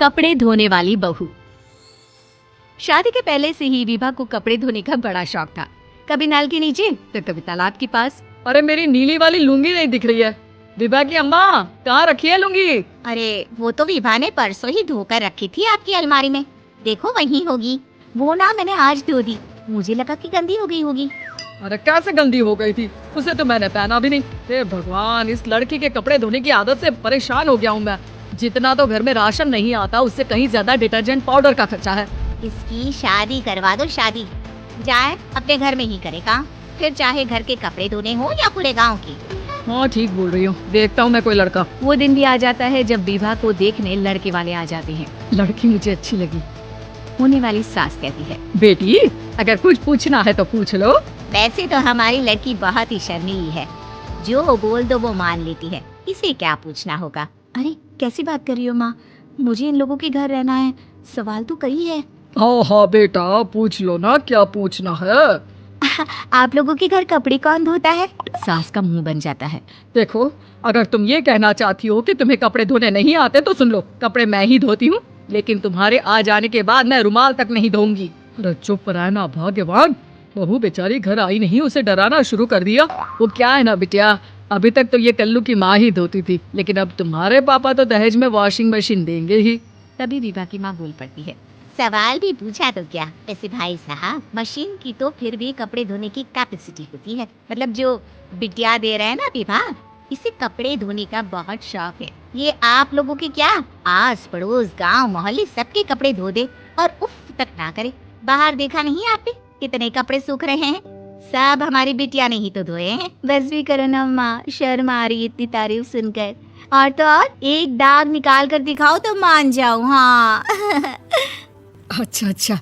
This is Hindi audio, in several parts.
कपड़े धोने वाली बहू। शादी के पहले से ही विभा को कपड़े धोने का बड़ा शौक था। कभी नल के नीचे तो कभी तालाब के पास। अरे मेरी नीली वाली लुंगी नहीं दिख रही है। विभा की अम्मा कहाँ रखी है लुंगी? अरे वो तो विभा ने परसों ही धोकर रखी थी आपकी अलमारी में, देखो वहीं होगी। वो ना मैंने आज धो दी, मुझे लगा कि गंदी हो गई होगी। अरे कैसे गंदी हो गई थी, उसे तो मैंने पहना भी नहीं। हे भगवान, इस लड़की के कपड़े धोने की आदत से परेशान हो गया हूँ मैं। जितना तो घर में राशन नहीं आता उससे कहीं ज्यादा डिटर्जेंट पाउडर का खर्चा है। इसकी शादी करवा दो, शादी जाए अपने घर में ही करे काम, फिर चाहे घर के कपड़े धोने हो या पूरे गांव की। हाँ ठीक बोल रही हूँ, देखता हूँ मैं कोई लड़का। वो दिन भी आ जाता है जब विभा को देखने लड़के वाले आ जाते हैं। लड़की मुझे अच्छी लगी। होने वाली सास कहती है, बेटी अगर कुछ पूछना है तो पूछ लो। वैसे तो हमारी लड़की बहुत ही शर्मीली है, जो बोल दो वो मान लेती है, इसे क्या पूछना होगा। अरे कैसी बात कर रही हो माँ, मुझे इन लोगों के घर रहना है, सवाल तो कई है। हाँ हाँ बेटा पूछ लो ना, क्या पूछना है। आप लोगों के घर कपड़े कौन धोता है? सास का मुंह बन जाता है। देखो अगर तुम ये कहना चाहती हो कि तुम्हें कपड़े धोने नहीं आते तो सुन लो, कपड़े मैं ही धोती हूँ, लेकिन तुम्हारे आ जाने के बाद मैं रुमाल तक नहीं धोऊंगी। अरे चुप रहना भाग्यवान, बहू बेचारी घर आई नहीं, उसे डराना शुरू कर दिया। वो क्या है ना बिटिया, अभी तक तो ये कल्लू की माँ ही धोती थी, लेकिन अब तुम्हारे पापा तो दहेज में वॉशिंग मशीन देंगे ही। तभी विभा की माँ बोल पड़ती है, सवाल भी पूछा तो क्या। वैसे भाई साहब, मशीन की तो फिर भी कपड़े धोने की कैपेसिटी होती है, मतलब जो बिटिया दे रहे हैं ना विभा, इसे कपड़े धोने का बहुत शौक है। ये आप लोगों के क्या, आस पड़ोस गांव मोहल्ले सबके कपड़े धो दे और उफ तक ना करे। बाहर देखा नहीं आपने कितने कपड़े सूख रहे हैं, सब हमारी बिटिया ने ही तो धोए हैं। बस भी करो ना माँ, शर्म आ रही इतनी तारीफ सुनकर। और तो और एक दाग निकाल कर दिखाओ तो मान जाऊँ। हाँ अच्छा अच्छा,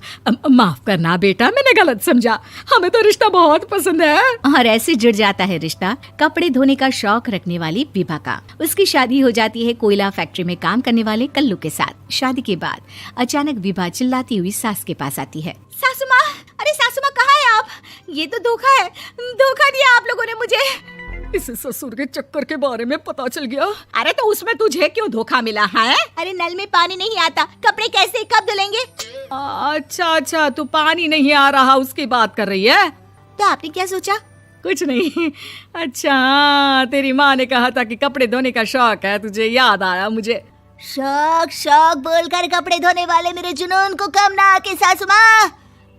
माफ करना बेटा, मैंने गलत समझा, हमें तो रिश्ता बहुत पसंद है। और ऐसे जुड़ जाता है रिश्ता कपड़े धोने का शौक रखने वाली विभा का। उसकी शादी हो जाती है कोयला फैक्ट्री में काम करने वाले कल्लू के साथ। शादी के बाद अचानक विभा चिल्लाती हुई सास के पास आती है, सासू माँ, अरे सासू माँ कहाँ है आप? ये तो धोखा है, धोखा दिया आप लोगों ने मुझे। इस ससुर के चक्कर के बारे में पता चल गया। अरे तो उसमें तुझे क्यों धोखा मिला है? अरे नल में पानी नहीं आता, कपड़े कैसे कब धुलेंगे? अच्छा अच्छा, तू पानी नहीं आ रहा उसकी बात कर रही है? तो आपने क्या सोचा? कुछ नहीं। अच्छा तेरी माँ ने कहा था कि कपड़े धोने का शौक है, तुझे याद आया मुझे। शौक शौक बोलकर कपड़े धोने वाले मेरे जुनून को कम ना आके सासू माँ,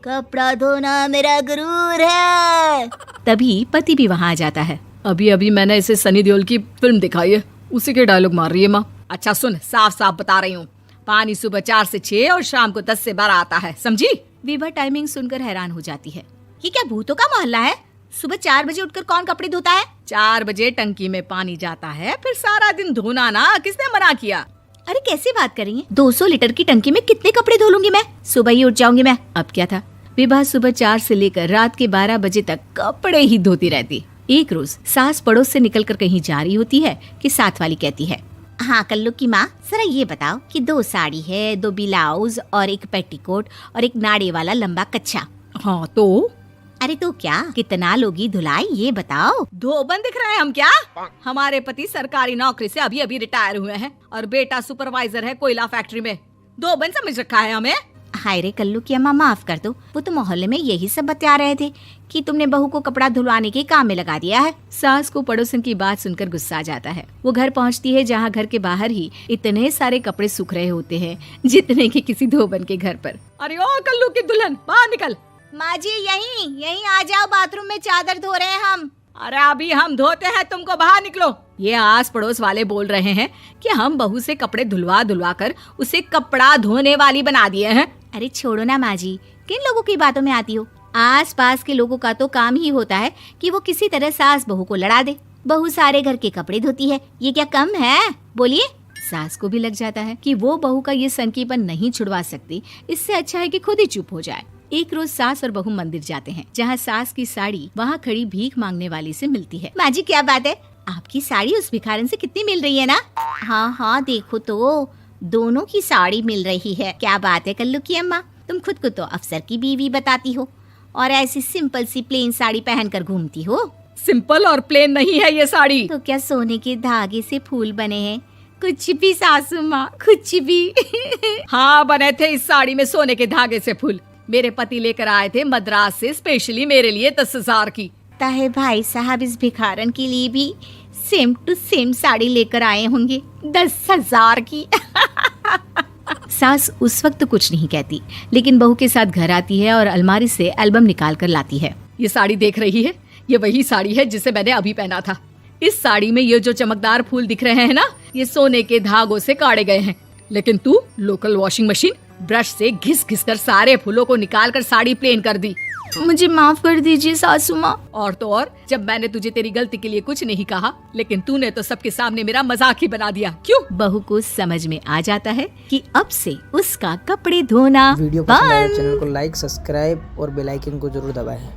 कपड़ा धोना मेरा गुरूर है। तभी पति भी वहाँ आ जाता है। अभी अभी मैंने इसे सनी देओल की फिल्म दिखाई है, उसी के डायलॉग मार रही है माँ। अच्छा सुन, साफ साफ बता रही हूँ, पानी सुबह 4 से 6 और शाम को 10 से 12 आता है, समझी? विभा टाइमिंग सुनकर हैरान हो जाती है। ये क्या भूतों का मोहल्ला है? सुबह 4 बजे उठकर कौन कपड़े धोता है? 4 बजे टंकी में पानी जाता है, फिर सारा दिन धोना ना, किसने मना किया? अरे कैसी बात कर रही है? 200 लीटर की टंकी में कितने कपड़े धो लूंगी मैं? सुबह ही उठ जाऊंगी मैं। अब क्या था, विभा सुबह 4 से लेकर रात के 12 बजे तक कपड़े ही धोती रहती। एक रोज सास पड़ोस से निकलकर कहीं जा रही होती है कि साथ वाली कहती है, हाँ कल्लू की माँ, जरा ये बताओ कि 2 साड़ी है, 2 ब्लाउज और एक पेटीकोट और एक नाड़े वाला लंबा कच्छा। हाँ तो? अरे तो क्या, कितना लोगी धुलाई ये बताओ। धोबन दिख रहे हैं हम क्या? हमारे पति सरकारी नौकरी से अभी अभी रिटायर हुए हैं और बेटा सुपरवाइजर है कोयला फैक्ट्री में। धोबन समझ रखा है हमें? हाय रे कल्लू की अम्मा, माफ कर दो, वो तो मोहल्ले में यही सब बता रहे थे कि तुमने बहू को कपड़ा धुलवाने के काम में लगा दिया है। सास को पड़ोसन की बात सुनकर गुस्सा आ जाता है। वो घर पहुंचती है जहां घर के बाहर ही इतने सारे कपड़े सूख रहे होते हैं जितने कि किसी धोबन के घर पर। अरे ओ कल्लू की दुल्हन, बाहर निकल। माँ जी यहीं आ जाओ, बाथरूम में चादर धो रहे हैं हम। अरे अभी हम धोते हैं, तुमको बाहर निकलो। ये आस पड़ोस वाले बोल रहे हैं कि हम बहू से कपड़े धुलवा कर उसे कपड़ा धोने वाली बना दिए हैं। अरे छोड़ो ना माँ जी, किन लोगों की बातों में आती हो? आस पास के लोगों का तो काम ही होता है कि वो किसी तरह सास बहू को लड़ा दे। बहू सारे घर के कपड़े धोती है, ये क्या कम है? बोलिए। सास को भी लग जाता है कि वो बहू का ये सनकीपन नहीं छुड़वा सकती, इससे अच्छा है कि खुद ही चुप हो जाए। एक रोज सास और बहू मंदिर जाते हैं, जहाँ सास की साड़ी वहाँ खड़ी भीख मांगने वाली से मिलती है। माँ जी क्या बात है, आपकी साड़ी उस भिखारन से कितनी मिल रही है ना? हाँ हाँ देखो तो, दोनों की साड़ी मिल रही है। क्या बात है कल्लू की अम्मा, तुम खुद को तो अफसर की बीवी बताती हो और ऐसी सिंपल सी प्लेन साड़ी पहनकर घूमती हो। सिंपल और प्लेन नहीं है ये साड़ी। तो क्या सोने के धागे से फूल बने हैं? कुछ भी सासू माँ, कुछ भी। हाँ, बने थे इस साड़ी में सोने के धागे से फूल। मेरे पति लेकर आए थे मद्रास से स्पेशली मेरे लिए 10,000 की। ताहे भाई साहब इस भिखारन के लिए भी सेम टू सेम साड़ी लेकर आए होंगे 10,000 की। सास उस वक्त तो कुछ नहीं कहती, लेकिन बहू के साथ घर आती है और अलमारी से एल्बम निकाल कर लाती है। ये साड़ी देख रही है, ये वही साड़ी है जिसे मैंने अभी पहना था। इस साड़ी में ये जो चमकदार फूल दिख रहे हैं ना, ये सोने के धागों से काटे गए हैं। लेकिन तू लोकल वॉशिंग मशीन ब्रश से घिस घिस कर सारे फूलों को निकाल कर साड़ी प्लेन कर दी। मुझे माफ कर दीजिए सासू माँ। और तो और, जब मैंने तुझे तेरी गलती के लिए कुछ नहीं कहा, लेकिन तूने तो सबके सामने मेरा मजाक ही बना दिया। क्यों? बहू को समझ में आ जाता है कि अब से उसका कपड़े धोना वीडियो पसंद आए बंद। चैनल को लाइक, सब्सक्राइब और बेल आइकन को जरूर दबाएं।